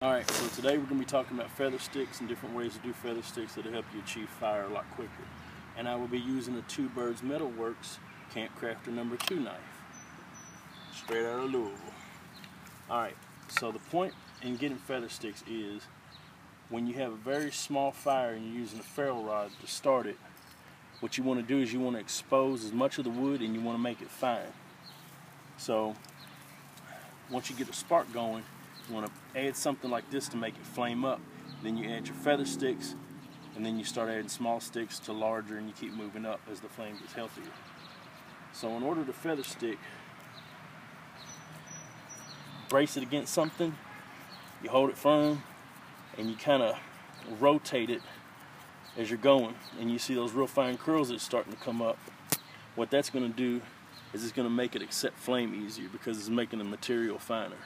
Alright, so today we're going to be talking about feather sticks and different ways to do feather sticks that'll help you achieve fire a lot quicker. And I will be using the 2birds metalworks Camp Crafter number 2 knife. Straight out of Louisville. Alright, so the point in getting feather sticks is when you have a very small fire and you're using a ferro rod to start it, what you want to do is you want to expose as much of the wood and you want to make it fine. So once you get the spark going, you want to add something like this to make it flame up. Then you add your feather sticks, and then you start adding small sticks to larger, and you keep moving up as the flame gets healthier. So in order to feather stick, brace it against something, you hold it firm, and you kind of rotate it as you're going, and you see those real fine curls that's starting to come up. What that's going to do is it's going to make it accept flame easier because it's making the material finer.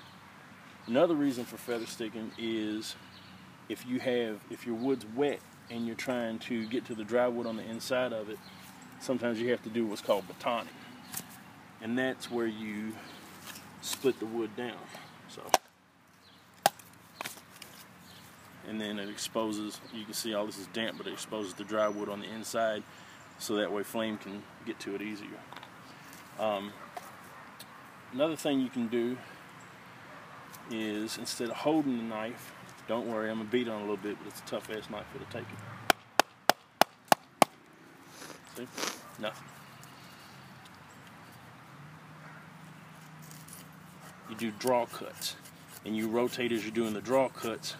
Another reason for feather sticking is if your wood's wet and you're trying to get to the dry wood on the inside of it, sometimes you have to do what's called batoning. And that's where you split the wood down. So, and then it exposes, you can see all this is damp, but it exposes the dry wood on the inside so that way flame can get to it easier. Another thing you can do is instead of holding the knife, don't worry, I'm going to beat on it a little bit, but it's a tough ass knife, it'll take it. See? Nothing. You do draw cuts, and you rotate as you're doing the draw cuts,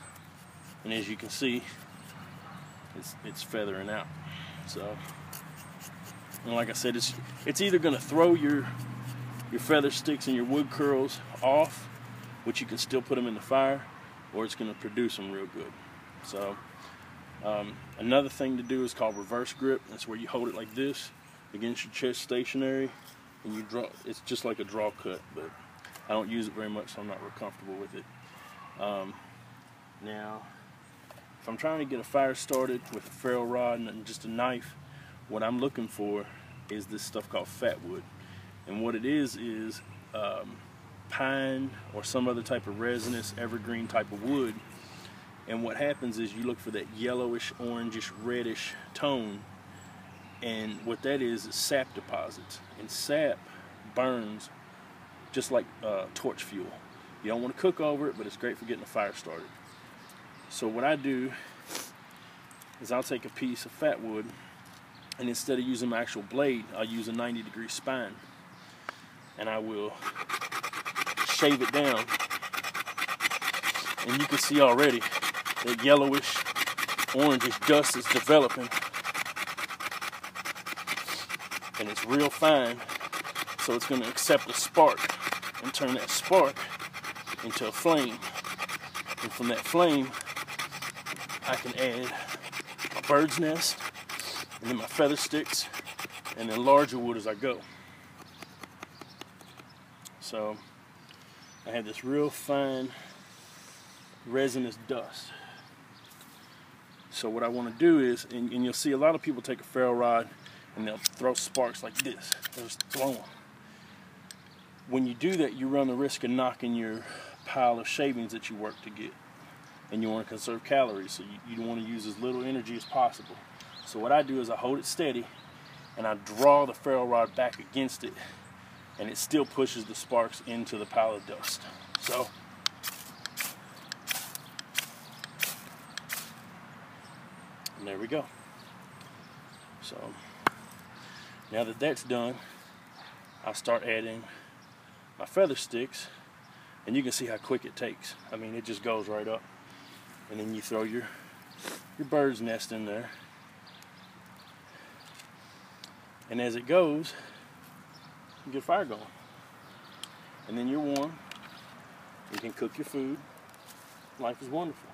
and as you can see, it's feathering out. So, and like I said, it's either going to throw your feather sticks and your wood curls off, which you can still put them in the fire, or it's going to produce them real good. So another thing to do is called reverse grip. That's where you hold it like this against your chest stationary, and you draw. It's just like a draw cut, but I don't use it very much, so I'm not real comfortable with it. Now, if I'm trying to get a fire started with a ferro rod and just a knife, what I'm looking for is this stuff called fat wood. And what it is pine or some other type of resinous evergreen type of wood. And what happens is you look for that yellowish, orangish, reddish tone, and what that is sap deposits. And sap burns just like torch fuel. You don't want to cook over it, but it's great for getting a fire started. So what I do is I'll take a piece of fat wood, and instead of using my actual blade, I'll use a 90-degree spine, and I will shave it down, and you can see already that yellowish, orangish dust is developing, and it's real fine, so it's going to accept a spark and turn that spark into a flame, and from that flame I can add my bird's nest, and then my feather sticks, and then larger wood as I go. So I have this real fine resinous dust. So what I want to do is, and you'll see a lot of people take a ferro rod and they'll throw sparks like this. They'll just throw them. When you do that, you run the risk of knocking your pile of shavings that you work to get. And you want to conserve calories, so you want to use as little energy as possible. So what I do is I hold it steady and I draw the ferro rod back against it, and it still pushes the sparks into the pile of dust. So, and there we go. So, now that that's done, I start adding my feather sticks, and you can see how quick it takes. I mean, it just goes right up. And then you throw your bird's nest in there. And as it goes, you get a fire going. And then you're warm. You can cook your food. Life is wonderful.